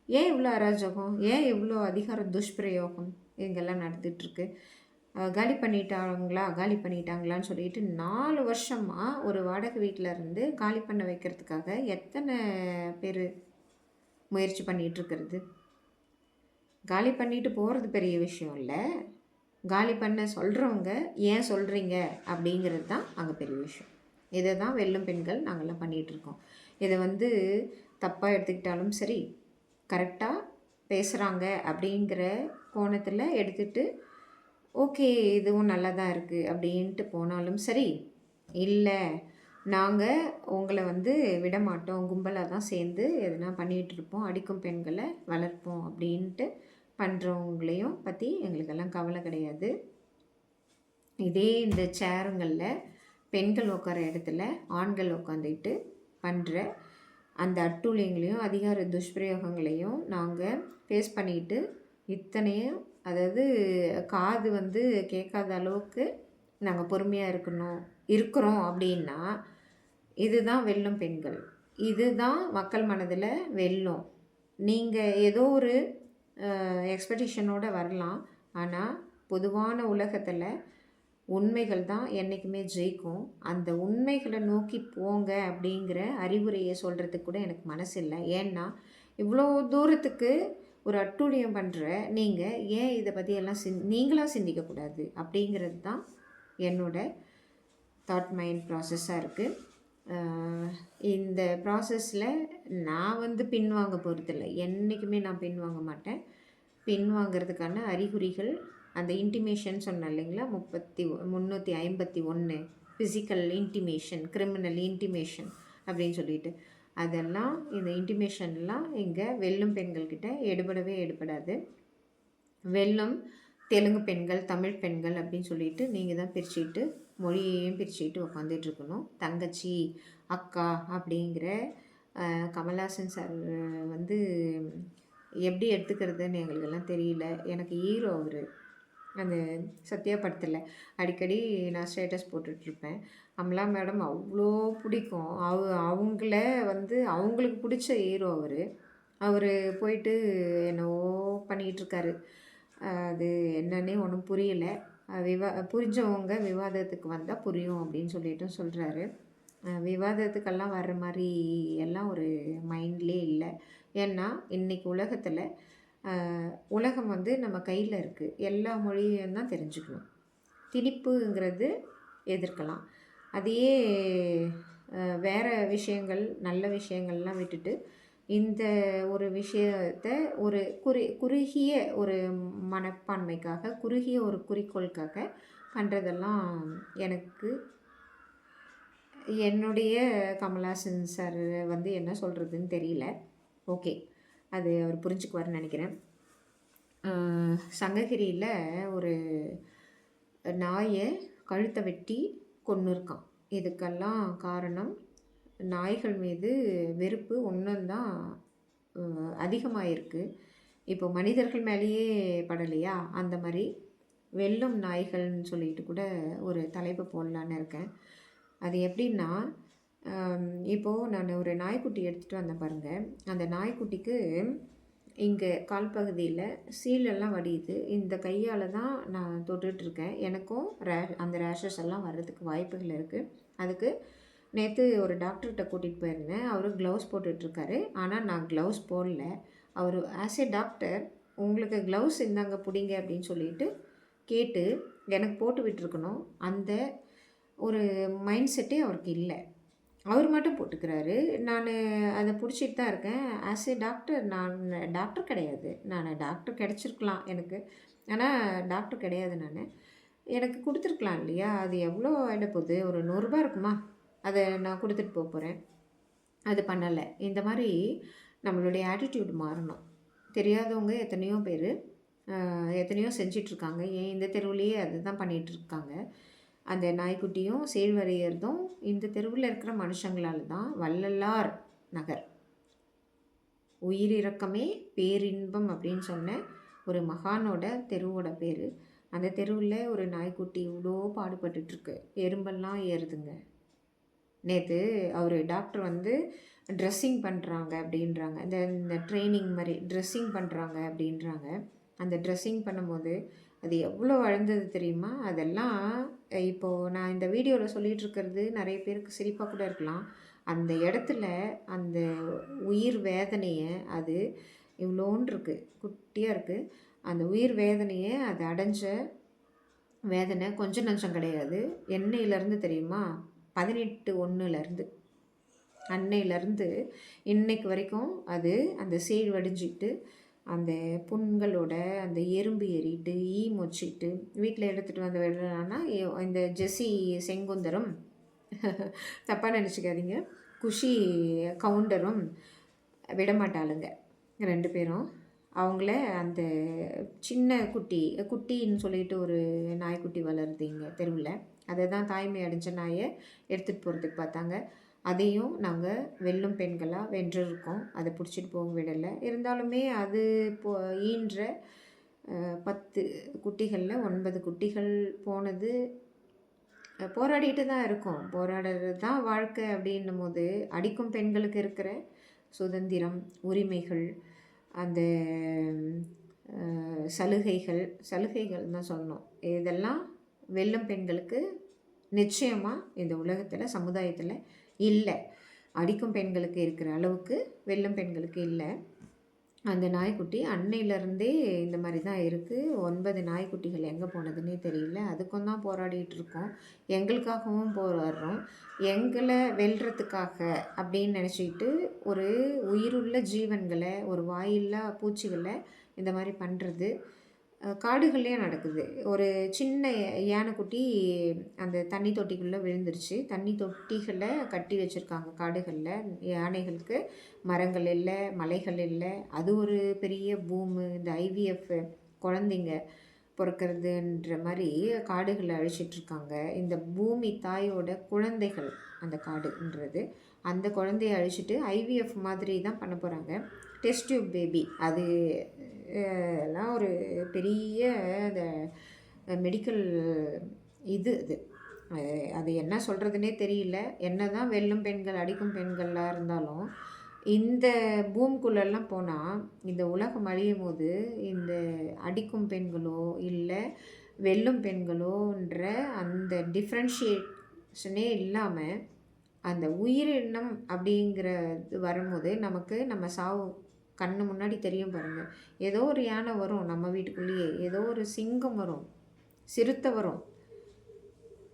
ஏன் இவ்வளோ அராஜகம்? ஏன் இவ்வளோ அதிகார துஷ்பிரயோகம் இங்கெல்லாம் நடந்துகிட்ருக்கு? காலி பண்ணிட்டாங்களான்னு சொல்லிட்டு 4 வருஷமாக ஒரு வாடகை வீட்டில் இருந்து காலி பண்ண வைக்கிறதுக்காக எத்தனை பேர் முயற்சி பண்ணிகிட்ருக்கிறது? காலி பண்ணிட்டு போகிறது பெரிய விஷயம் இல்லை. காலி பண்ண சொல்கிறவங்க ஏன் சொல்கிறீங்க அப்படிங்கிறது தான் அங்கே பெரிய விஷயம். இதை தான் வெல்லும் பெண்கள் நாங்கள்லாம் பண்ணிகிட்ருக்கோம். இதை தப்பாக எடுத்துக்கிட்டாலும் சரி, கரெக்டாக பேசுகிறாங்க அப்படிங்கிற கோணத்தில் எடுத்துகிட்டு ஓகே இதுவும் நல்லா தான் இருக்குது அப்படின்ட்டு போனாலும் சரி, இல்லை நாங்கள் உங்களை விட மாட்டோம், கும்பலாக தான் சேர்ந்து எதுனா பண்ணிகிட்ருப்போம், அடிக்கும் பெண்களை வளர்ப்போம் அப்படின்ட்டு பண்ணுறவங்களையும் பற்றி எங்களுக்கெல்லாம் கவலை கிடையாது. இதே இந்த சேருங்களில் பெண்கள் உட்கார இடத்துல ஆண்கள் உட்காந்துட்டு பண்ணுற அந்த அட்டூழியங்களையும் அதிகார துஷ்பிரயோகங்களையும் நாங்கள் ஃபேஸ் பண்ணிக்கிட்டு இத்தனையும், அதாவது காது கேட்காத அளவுக்கு நாங்கள் பொறுமையாக இருக்கிறோம் அப்படின்னா இதுதான் வெல்லும் பெண்கள். இதுதான் மக்கள் மனதில் வெல்லும். நீங்கள் ஏதோ ஒரு எக்ஸ்பெக்டேஷனோடு வரலாம், ஆனால் பொதுவான உலகத்தில் உண்மைகள் தான் என்றைக்குமே ஜெயிக்கும். அந்த உண்மைகளை நோக்கி போங்க அப்படிங்கிற அறிவுரையை சொல்கிறதுக்கு கூட எனக்கு மனசு இல்லை. ஏன்னா இவ்வளோ தூரத்துக்கு ஒரு அட்டூழியம் பண்ணுற நீங்கள் ஏன் இதை பற்றியெல்லாம் நீங்களாக சிந்திக்கக்கூடாது அப்படிங்கிறது தான் என்னோடய தாட் மைண்ட் ப்ராசஸ்ஸாக இருக்குது. இந்த ப்ராசஸில் நான் பின்வாங்க போகிறதில்ல. என்றைக்குமே நான் பின்வாங்க மாட்டேன். பின்வாங்கிறதுக்கான அறிகுறிகள் அந்த இன்டிமேஷன் சொன்னேன் இல்லைங்களா, 351 ஃபிசிக்கல் இன்டிமேஷன், கிரிமினல் இன்டிமேஷன் அப்படின்னு சொல்லிட்டு, அதெல்லாம் இந்த இன்டிமேஷன்லாம் இங்கே வெல்லும் பெண்கள்கிட்ட எடுபடாது. வெல்லும் தெலுங்கு பெண்கள், தமிழ் பெண்கள் அப்படின்னு சொல்லிட்டு நீங்கள் தான் பிரிச்சுட்டு மொழியையும் பிரிச்சுட்டு உட்காந்துட்ருக்கணும். தங்கச்சி, அக்கா அப்படிங்கிற கமல்ஹாசன் சார் எப்படி எடுத்துக்கிறதுன்னு எங்களுக்கெல்லாம் தெரியல. எனக்கு ஹீரோ அவர். அந்த சத்யா படத்தில் அடிக்கடி நான் ஸ்டேட்டஸ் போட்டுட்ருப்பேன். அமலா மேடம் அவ்வளோ பிடிக்கும். அவங்கள அவங்களுக்கு பிடிச்ச ஹீரோ அவர் போயிட்டு என்னவோ பண்ணிகிட்ருக்காரு. அது என்னன்னே ஒன்றும் புரியல. புரிஞ்சவங்க விவாதத்துக்கு வந்தால் புரியும் அப்படின்னு சொல்லிட்டும் சொல்கிறாரு. விவாதத்துக்கெல்லாம் வர்ற மாதிரி எல்லாம் ஒரு மைண்ட்லேயே இல்லை. ஏன்னா இன்றைக்கி உலகத்தில் உலகம் நம்ம கையில் இருக்குது. எல்லா மொழியும் தான் தெரிஞ்சுக்கணும். திணிப்புங்கிறது எதிர்க்கலாம். அதையே வேறு விஷயங்கள், நல்ல விஷயங்கள்லாம் விட்டுட்டு இந்த ஒரு விஷயத்தை ஒரு குறுகிய ஒரு மனப்பான்மைக்காக, குறுகிய ஒரு குறிக்கோளுக்காக பண்ணுறதெல்லாம் எனக்கு என்னுடைய கமல்ஹாசன் சார் என்ன சொல்கிறதுன்னு தெரியல. ஓகே, அது அவர் புரிஞ்சுக்குவார்னு நினைக்கிறேன். சங்ககிரியில் ஒரு நாயை கழுத்தை வெட்டி கொன்னுருக்கான். இதுக்கெல்லாம் காரணம் நாய்கள் மீது வெறுப்பு தான் அதிகமாகிருக்கு. இப்போ மனிதர்கள் மேலேயே படலையா, அந்த மாதிரி வெல்லும் நாய்கள்னு சொல்லிட்டு கூட ஒரு தலைப்பு போடலான்னு இருக்கேன். அது எப்படின்னா, இப்போது நான் ஒரு நாய்க்குட்டி எடுத்துகிட்டு வந்தேன் பாருங்கள். அந்த நாய்க்குட்டிக்கு இங்கே கால் பகுதியில் சீலெல்லாம் வடியுது. இந்த கையால் தான் நான் தொட்டுட்ருக்கேன். எனக்கும் அந்த ரேஷஸ் எல்லாம் வர்றதுக்கு வாய்ப்புகள் இருக்குது. அதுக்கு நேற்று ஒரு டாக்டர்கிட்ட கூட்டிகிட்டு போயிருந்தேன். அவர் க்ளவுஸ் போட்டுட்ருக்காரு. ஆனால் நான் க்ளவுஸ் போடல. அவர் ஆஸ் ஏ டாக்டர் உங்களுக்கு க்ளவுஸ் இந்தாங்க பிடிங்க அப்படின்னு சொல்லிட்டு கேட்டு எனக்கு போட்டு விட்டுருக்கணும். அந்த ஒரு மைண்ட் செட்டே அவருக்கு இல்லை. அவர் மட்டும் போட்டுக்கிறாரு. நான் அதை பிடிச்சிட்டு தான் இருக்கேன். ஆஸ் ஏ டாக்டர் நான் டாக்டர் கிடையாது. நான் டாக்டர் கிடச்சிருக்கலாம் எனக்கு. ஆனால் டாக்டர் கிடையாது நான். எனக்கு கொடுத்துருக்கலாம் இல்லையா? அது எவ்வளோ ஆகிடப்போகுது? ஒரு 100 ரூபா இருக்குமா? அதை நான் கொடுத்துட்டு போகிறேன். அது பண்ணலை. இந்த மாதிரி நம்மளுடைய ஆட்டிடியூட் மாறணும். தெரியாதவங்க எத்தனையோ பேர் எத்தனையோ செஞ்சிட்ருக்காங்க. ஏன் இந்த தெருவுலேயே அது தான் பண்ணிகிட்ருக்காங்க. அந்த நாய்க்குட்டியும் சீழ்வரையறதும் இந்த தெருவில் இருக்கிற மனுஷங்களால் தான். வள்ளலார் நகர், உயிரிரக்கமே பேரின்பம் அப்படின்னு சொன்ன ஒரு மகானோட தெருவோட பேர். அந்த தெருவில் ஒரு நாய்க்குட்டி இவ்வளோ பாடுபட்டுட்ருக்கு, எறும்பெல்லாம் ஏறுதுங்க. நேற்று அவர் டாக்டர் வந்து ட்ரெஸ்ஸிங் பண்ணுறாங்க அப்படின்றாங்க, இந்த இந்த ட்ரைனிங் மாதிரி ட்ரெஸ்ஸிங் பண்ணுறாங்க அப்படின்றாங்க. அந்த ட்ரெஸ்ஸிங் பண்ணும்போது அது எவ்வளோ அழுந்தது தெரியுமா? அதெல்லாம் இப்போது நான் இந்த வீடியோவில் சொல்லிகிட்டு இருக்கிறது நிறைய பேருக்கு சிரிப்பாக கூட இருக்கலாம். அந்த இடத்துல அந்த உயிர் வேதனையை, அது இவ்வளோன்னு இருக்குது, குட்டியாக இருக்குது, அந்த உயிர் வேதனையை அது அடைஞ்ச வேதனை கொஞ்சம் நஞ்சம் கிடையாது. என்னையிலேருந்து தெரியுமா? 18/1 அன்னையிலேருந்து இன்னைக்கு வரைக்கும் அது அந்த சீழ் வடிஞ்சிட்டு, அந்த புண்களோட அந்த எறும்பு ஏறிட்டு, ஈ மொச்சிட்டு, வீட்டில் எடுத்துகிட்டு வந்து விடலான்னா இந்த ஜெஸ்ஸி செங்குந்தரும் தப்பாக நினச்சிக்காதீங்க, குஷி கவுண்டரும் விடமாட்டாளுங்க 2 பேரும். அவங்கள அந்த சின்ன குட்டின்னு சொல்லிட்டு ஒரு நாய்க்குட்டி வளருது இங்கே தெருவில். அதை தான் தாய்மை அடைஞ்ச நாயை எடுத்துகிட்டு போகிறதுக்கு பார்த்தாங்க. அதையும் நாங்கள் வெல்லும் பெண்களாக வென்றிருக்கோம். அதை பிடிச்சிட்டு போக விடலை. இருந்தாலுமே அது ஈன்ற 10 குட்டிகளில் 9 குட்டிகள் போனது. போராடிட்டு தான் இருக்கோம். போராடுறது தான் வாழ்க்கை அப்படின்னும் போது, அடிக்கும் பெண்களுக்கு இருக்கிற சுதந்திரம், உரிமைகள், அந்த சலுகைகள் தான் சொல்லணும், இதெல்லாம் வெல்லும் பெண்களுக்கு நிச்சயமாக இந்த உலகத்தில், சமுதாயத்தில் இல்லை. அடிக்கும் பெண்களுக்கு இருக்கிற அளவுக்கு வெல்லும் பெண்களுக்கு இல்லை. அந்த நாய்க்குட்டி அன்னையிலேருந்தே இந்த மாதிரி தான் இருக்குது. 9 நாய்க்குட்டிகள் எங்கே போனதுன்னே தெரியல. அதுக்கும் தான் போராடிட்டு இருக்கோம். எங்களுக்காகவும் போராடுறோம். எங்களை வெல்றதுக்காக அப்படின்னு நினச்சிக்கிட்டு ஒரு உயிருள்ள ஜீவன்களை, ஒரு வாயில்லா பூச்சிகளை இந்த மாதிரி பண்ணுறது காடுகள்லேயே நடக்குது. ஒரு சின்ன யானைக்குட்டி அந்த தண்ணி தொட்டிக்குள்ளே விழுந்துருச்சு. தண்ணி தொட்டிகளை கட்டி வச்சுருக்காங்க காடுகளில். யானைகளுக்கு மரங்கள் இல்லை, மலைகள் இல்லை. அது ஒரு பெரிய பூமு. இந்த ஐவிஎஃப் குழந்தைங்க பிறக்கிறதுன்ற மாதிரி காடுகளை அழிச்சிட்ருக்காங்க. இந்த பூமி தாயோட குழந்தைகள் அந்த காடுன்றது. அந்த குழந்தைய அழிச்சிட்டு ஐவிஎஃப் மாதிரி தான் பண்ண போகிறாங்க. டெஸ்ட் டியூப் பேபி, அது எல்லாம் ஒரு பெரிய அந்த மெடிக்கல் இது. அது என்ன சொல்கிறதுனே தெரியல. என்ன தான் வெல்லும் பெண்கள், அடிக்கும் பெண்களாக இருந்தாலும் இந்த பூமிக்குள்ளெல்லாம் போனால், இந்த உலகம் அழியும் போது இந்த அடிக்கும் பெண்களோ இல்லை வெல்லும் பெண்களோன்ற அந்த டிஃப்ரென்ஷியேஷனே இல்லாமல் அந்த உயிரினம் அப்படிங்கிறது வரும்போது நமக்கு நம்ம சாவு கண்ணு முன்னாடி தெரியும் பாருங்கள். ஏதோ ஒரு யானை வரும் நம்ம வீட்டுக்குள்ளேயே, ஏதோ ஒரு சிங்கம் வரும், சிறுத்தை வரும்.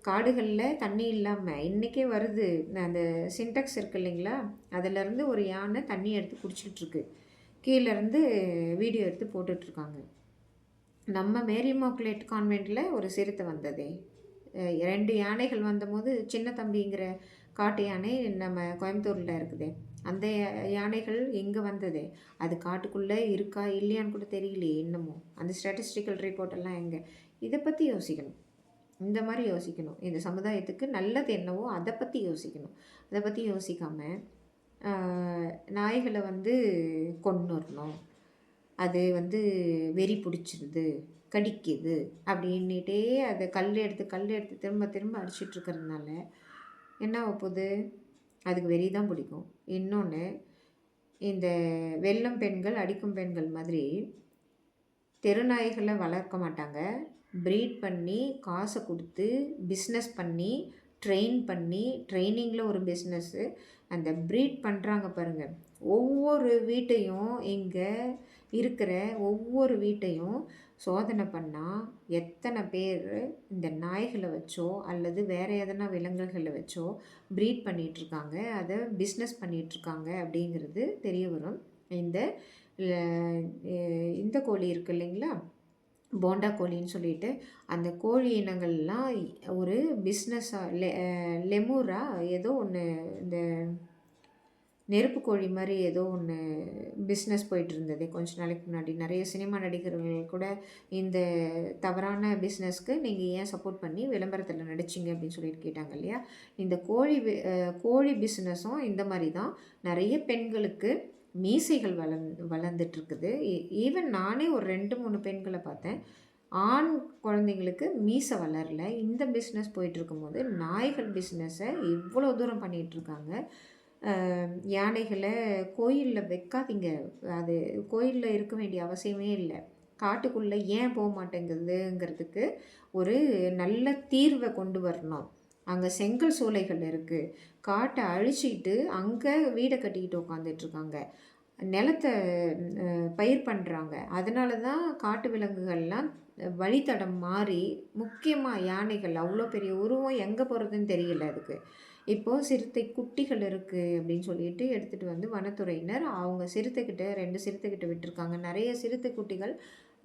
காடுகளில் தண்ணி இல்லாமல் இன்றைக்கே வருது. அந்த சின்டெக்ஸ் இருக்குது இல்லைங்களா, அதிலேருந்து ஒரு யானை தண்ணி எடுத்து குடிச்சிட்ருக்கு. கீழேருந்து வீடியோ எடுத்து போட்டுட்ருக்காங்க. நம்ம மேரி இம்மாக்குலேட் கான்வெண்ட்டில் ஒரு சிறுத்தை வந்ததே, 2 யானைகள் வந்தபோது சின்ன தம்பிங்கிற காட்டு யானை நம்ம கோயம்புத்தூரில் இருக்குது. அந்த யானைகள் எங்கே வந்தது, அது காட்டுக்குள்ளே இருக்கா இல்லையான்னு கூட தெரியலையே இன்னமும். அந்த ஸ்டாட்டிஸ்டிக்கல் ரிப்போர்ட்டெல்லாம் எங்கே? இதை பற்றி யோசிக்கணும். இந்த மாதிரி யோசிக்கணும். இந்த சமுதாயத்துக்கு நல்லது என்னவோ அதை பற்றி யோசிக்கணும். அதை பற்றி யோசிக்காமல் நாய்களை கொன்னுடணும், அது வெறி பிடிச்சிருது, கடிக்குது அப்படின்னுட்டே அதை கல் எடுத்து திரும்ப திரும்ப அடிச்சிட்ருக்கிறதுனால என்ன ஆகப்போகுது? அதுக்கு வெறி தான் பிடிக்கும். இன்னொன்று, இந்த வெல்லும் பெண்கள், அடிக்கும் பெண்கள் மாதிரி தெருநாய்களை வளர்க்க மாட்டாங்க. ப்ரீட் பண்ணி, காசை கொடுத்து, பிஸ்னஸ் பண்ணி, ட்ரைனிங்கில் ஒரு பிஸ்னஸ்ஸு. அந்த ப்ரீட் பண்ணுறாங்க பாருங்கள். ஒவ்வொரு வீட்டையும், இங்கே இருக்கிற ஒவ்வொரு வீட்டையும் சோதனை பண்ணால் எத்தனை பேர் இந்த நாய்களை வச்சோ அல்லது வேறு எதனா விலங்குகளை வச்சோ ப்ரீட் பண்ணிகிட்ருக்காங்க, அதை பிஸ்னஸ் பண்ணிகிட்ருக்காங்க அப்படிங்கிறது தெரிய வரும். இந்த கோழி இருக்குது இல்லைங்களா, போண்டா கோழின்னு சொல்லிட்டு, அந்த கோழி இனங்கள்லாம் ஒரு பிஸ்னஸாக லெமூரா ஏதோ ஒன்று, இந்த நெருப்பு கோழி மாதிரி ஏதோ ஒன்று பிஸ்னஸ் போயிட்டு இருந்தது கொஞ்ச நாளைக்கு முன்னாடி. நிறைய சினிமா நடிகர்கள் கூட இந்த தவறான பிஸ்னஸ்க்கு நீங்கள் ஏன் சப்போர்ட் பண்ணி விளம்பரத்தில் நடிச்சிங்க அப்படின்னு சொல்லிட்டு கேட்டாங்க இல்லையா. இந்த கோழி பிஸ்னஸும் இந்த மாதிரி தான். நிறைய பெண்களுக்கு மீசைகள் வளர்ந்துட்டுருக்குது. ஈவன் நானே ஒரு 2-3 பெண்களை பார்த்தேன். ஆண் குழந்தைங்களுக்கு மீசை வளரல. இந்த பிஸ்னஸ் போயிட்டுருக்கும்போது நாய்கள் பிஸ்னஸை இவ்வளோ தூரம் பண்ணிகிட்ருக்காங்க. யானைகளை கோயிலில் வைக்காதீங்க. அது கோயிலில் இருக்க வேண்டிய அவசியமே இல்லை. காட்டுக்குள்ளே ஏன் போக மாட்டேங்குதுங்கிறதுக்கு ஒரு நல்ல தீர்வை கொண்டு வரணும். அங்கே செங்கல் சூளைகள் இருக்குது. காட்டை அழிச்சிக்கிட்டு அங்கே வீடை கட்டிக்கிட்டு உட்காந்துட்ருக்காங்க. நிலத்தை பயிர் பண்ணுறாங்க. அதனால தான் காட்டு விலங்குகள்லாம் வழித்தடம் மாறி, முக்கியமாக யானைகள் அவ்வளோ பெரிய உருவம் எங்கே போகிறதுன்னு தெரியல அதுக்கு. இப்போது சிறுத்தை குட்டிகள் இருக்குது அப்படின்னு சொல்லிட்டு எடுத்துகிட்டு வந்து வனத்துறையினர் அவங்க சிறுத்தைக்கிட்ட 2 சிறுத்தைக்கிட்ட விட்டுருக்காங்க. நிறைய சிறுத்தை குட்டிகள்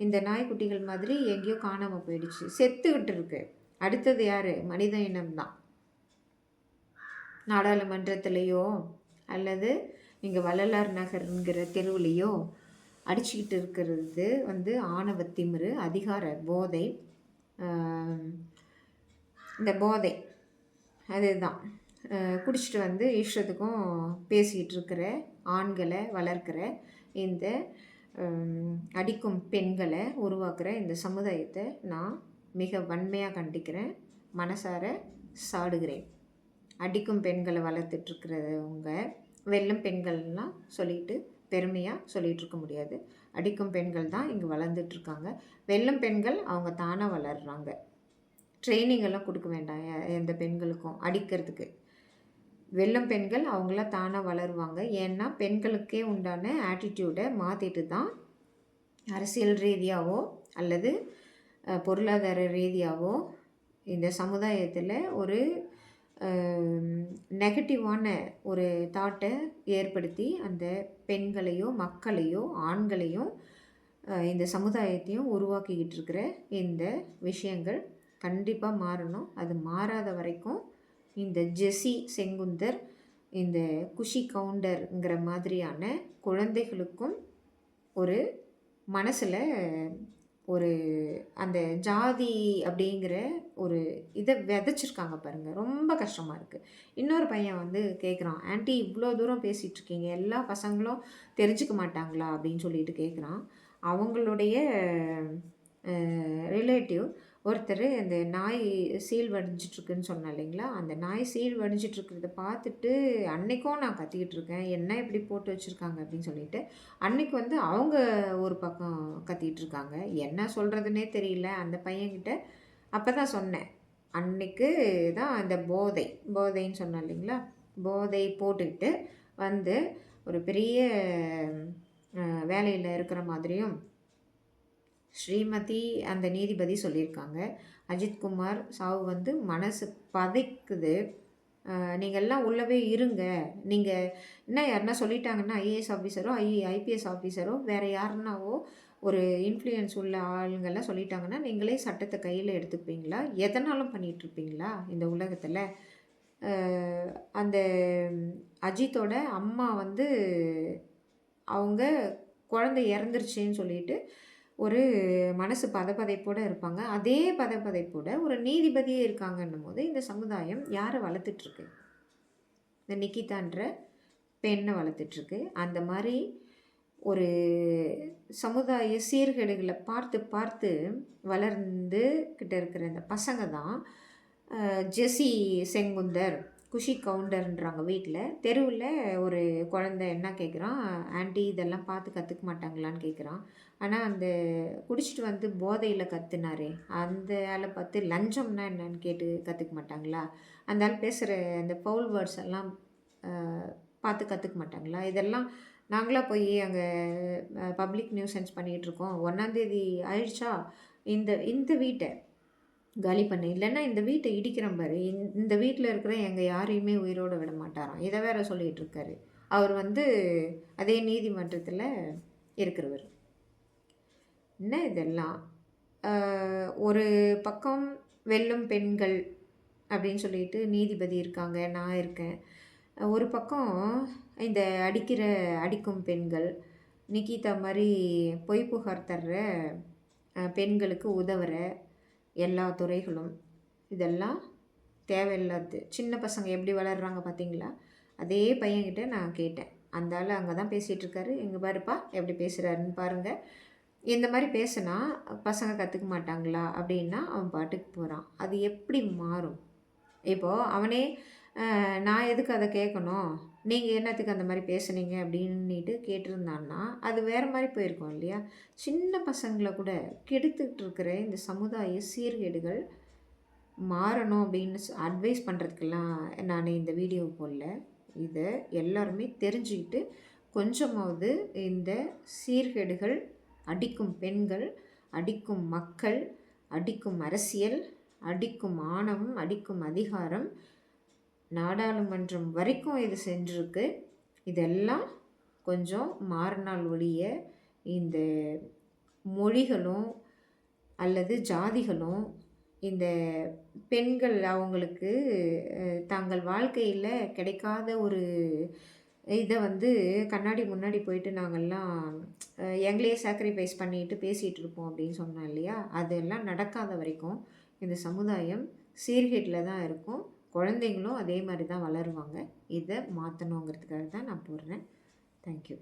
இந்த நாய்க்குட்டிகள் மாதிரி எங்கேயோ காணாமல் போயிடுச்சு, செத்துக்கிட்டு இருக்கு. அடுத்தது யார்? மனித இனம்தான். நாடாளுமன்றத்திலேயோ அல்லது இங்கே வள்ளலார் நகருங்கிற தெருவுலேயோ அடிச்சுக்கிட்டு இருக்கிறது வந்து ஆணவத்திமிரு, அதிகார போதை. இந்த போதை அதுதான். குடிச்சிட்டு வந்து இஷ்டத்துக்கும் பேசிக்கிட்டு இருக்கிற ஆண்களை வளர்க்கிற இந்த அடிக்கும் பெண்களை உருவாக்குற இந்த சமுதாயத்தை நான் மிக வன்மையாக கண்டிக்கிறேன், மனசார சாடுகிறேன். அடிக்கும் பெண்களை வளர்த்துட்ருக்கிறவங்க வெல்லும் பெண்கள்லாம் சொல்லிட்டு பெருமையாக சொல்லிகிட்டு இருக்க முடியாது. அடிக்கும் பெண்கள் தான் இங்கே வளர்ந்துட்டுருக்காங்க. வெல்லும் பெண்கள் அவங்க தானாக வளர்கிறாங்க. ட்ரைனிங் எல்லாம் கொடுக்க வேண்டாம் எந்த பெண்களுக்கும் அடிக்கிறதுக்கு. வெல்லும் பெண்கள் அவங்களாம் தானாக வளருவாங்க. ஏன்னா பெண்களுக்கே உண்டான ஆட்டிடியூடை மாற்றிட்டு தான் அரசியல் ரீதியாகவோ அல்லது பொருளாதார ரீதியாகவோ இந்த சமுதாயத்தில் ஒரு நெகட்டிவான ஒரு தாட்டை ஏற்படுத்தி அந்த பெண்களையோ மக்களையோ ஆண்களையும் இந்த சமுதாயத்தையும் உருவாக்கிக்கிட்டு இருக்கிற இந்த விஷயங்கள் கண்டிப்பாக மாறணும். அது மாறாத வரைக்கும் இந்த ஜெசி செங்குந்தர், இந்த குஷி கவுண்டருங்கிற மாதிரியான குழந்தைகளுக்கும் ஒரு மனசில் ஒரு அந்த ஜாதி அப்படிங்கிற ஒரு இதை விதைச்சிருக்காங்க பாருங்கள். ரொம்ப கஷ்டமாக இருக்குது. இன்னொரு பையன் வந்து கேட்குறான், ஆன்ட்டி இவ்வளோ தூரம் பேசிகிட்ருக்கீங்க, எல்லா பசங்களும் தெரிஞ்சுக்க மாட்டாங்களா அப்படின்னு சொல்லிட்டு கேட்குறான். அவங்களுடைய ரிலேட்டிவ் ஒருத்தர் இந்த நாய் சீல் வடிஞ்சிட்ருக்குன்னு சொன்னேன் இல்லைங்களா, அந்த நாய் சீல் வடிஞ்சிட்ருக்கிறத பார்த்துட்டு அன்னைக்கும் நான் கத்திக்கிட்டு இருக்கேன், என்ன இப்படி போட்டு வச்சுருக்காங்க அப்படின்னு சொல்லிட்டு. அன்னைக்கு வந்து அவங்க ஒரு பக்கம் கத்திக்கிட்டு இருக்காங்க, என்ன சொல்கிறதுனே தெரியல அந்த பையன்கிட்ட. அப்போ தான் சொன்னேன், அன்னைக்கு தான் அந்த போதைன்னு சொன்னேன் இல்லைங்களா, போதை போட்டுக்கிட்டு வந்து ஒரு பெரிய வேலையில் இருக்கிற மாதிரியும் ஸ்ரீமதி அந்த நீதிபதி சொல்லியிருக்காங்க. அஜித்குமார் சாவு வந்து மனசு பதைக்குது, நீங்கள்லாம் உள்ளவே இருங்க. நீங்கள் என்ன யாருன்னா சொல்லிட்டாங்கன்னா ஐஏஎஸ் ஆஃபீஸரோ ஐபிஎஸ் ஆஃபீஸரோ வேறு யாருன்னாவோ ஒரு இன்ஃப்ளூயன்ஸ் உள்ள ஆளுங்கள்லாம் சொல்லிட்டாங்கன்னா நீங்களே சட்டத்தை கையில் எடுத்துப்பீங்களா? எதனாலும் பண்ணிகிட்ருப்பீங்களா இந்த உலகத்தில்? அந்த அஜித்தோட அம்மா வந்து அவங்க குழந்தை இறந்துருச்சுன்னு சொல்லிட்டு ஒரு மனசு பதப்பதைப்போடு இருப்பாங்க. அதே பதப்பதைப்போட ஒரு நீதிபதியே இருக்காங்கன்னும் போது இந்த சமுதாயம் யாரை வளர்த்துட்ருக்கு? இந்த நிக்கிதான்ற பெண்ணை வளர்த்துட்ருக்கு. அந்த மாதிரி ஒரு சமுதாய சீர்கேடுகளை பார்த்து பார்த்து வளர்ந்துக்கிட்ட இருக்கிற இந்த பசங்க தான் ஜெசி செங்குந்தர், குஷி கவுண்டர்ன்றாங்க. வீட்டில் தெருவில் ஒரு குழந்தை என்ன கேட்குறான், ஆன்ட்டி இதெல்லாம் பார்த்து கற்றுக்க மாட்டாங்களான்னு கேட்குறான். ஆனால் அந்த குடிச்சிட்டு வந்து போதையில் கற்றுனாரே அந்த ஆளை பார்த்து லஞ்சம்னா என்னன்னு கேட்டு கற்றுக்க மாட்டாங்களா? அந்த ஆள் பேசுகிற அந்த பவுல் வேர்ட்ஸ் எல்லாம் பார்த்து கற்றுக்க மாட்டாங்களா? இதெல்லாம் நாங்களாக போய் அங்கே பப்ளிக் நியூசன்ஸ் பண்ணிகிட்ருக்கோம். 1ஆம் தேதி ஆயிடுச்சா இந்த வீட்டை காலி பண்ணு, இல்லைன்னா இந்த வீட்டை இடிக்கிறோம் பாரு, இந்த வீட்டில் இருக்கிற எங்கள் யாரையுமே உயிரோடு விட மாட்டாராம். இதை வேற சொல்லிகிட்டு இருக்காரு. அவர் வந்து அதே நீதிமன்றத்தில் இருக்கிறவர். என்ன இதெல்லாம்? ஒரு பக்கம் வெல்லும் பெண்கள் அப்படின்னு சொல்லிட்டு நீதிபதி இருக்காங்க, நான் இருக்கேன். ஒரு பக்கம் இந்த அடிக்கும் பெண்கள், நிகிதா மாரி பொய் புகார் தர்ற பெண்களுக்கு உதவுற எல்லா துறைகளும், இதெல்லாம் தேவையில்லாதது. சின்ன பசங்க எப்படி வளர்றாங்க பார்த்தீங்களா? அதே பையன்கிட்ட நான் கேட்டேன். அந்த ஆள் அங்கே தான் பேசிகிட்டு இருக்காரு. "இங்கே பாருப்பா எப்படி பேசுகிறாருன்னு பாருங்க. இந்த மாதிரி பேசுனா பசங்க கற்றுக்க மாட்டாங்களா?" அப்படின்னா அவன் பாட்டுக்கு போகிறான். அது எப்படி மாறும்? இப்போது அவனே நான் எதுக்கு அதை கேட்கணும்? நீங்கள் என்னத்துக்கு அந்த மாதிரி பேசுனீங்க அப்படின்னுட்டு கேட்டிருந்தான்னா, அது வேறு மாதிரி போயிருக்கும் இல்லையா? சின்ன பசங்கள கூட கெடுத்துக்கிட்டு இருக்கிற இந்த சமுதாய சீர்கேடுகள் மாறணும் அப்படின்னு அட்வைஸ் பண்ணுறதுக்கெல்லாம் நான் இந்த வீடியோ போடல. இதை எல்லாருமே தெரிஞ்சுக்கிட்டு கொஞ்சமாவது இந்த சீர்கேடுகள், அடிக்கும் பெண்கள், அடிக்கும் மக்கள், அடிக்கும் அரசியல், அடிக்கும் ஆணவம், அடிக்கும் அதிகாரம், நாடாளுமன்றம் வரைக்கும் இது சென்றிருக்கு. இதெல்லாம் கொஞ்சம் மாறினால் ஒழிய இந்த மொழிகளும் அல்லது ஜாதிகளும் இந்த பெண்கள் அவங்களுக்கு தங்கள் வாழ்க்கையில் கிடைக்காத ஒரு இதை வந்து கண்ணாடி முன்னாடி போயிட்டு நாங்கள்லாம் எங்களையே சாக்ரிஃபைஸ் பண்ணிட்டு பேசிகிட்டு இருப்போம் அப்படின்னு சொன்னோம் இல்லையா? அதெல்லாம் நடக்காத வரைக்கும் இந்த சமுதாயம் சீர்கேட்டில் தான் இருக்கும். குழந்தைங்களும் அதே மாதிரி தான் வளருவாங்க. இதை மாற்றணுங்கிறதுக்காக தான் நான் போடுறேன். தேங்க்யூ.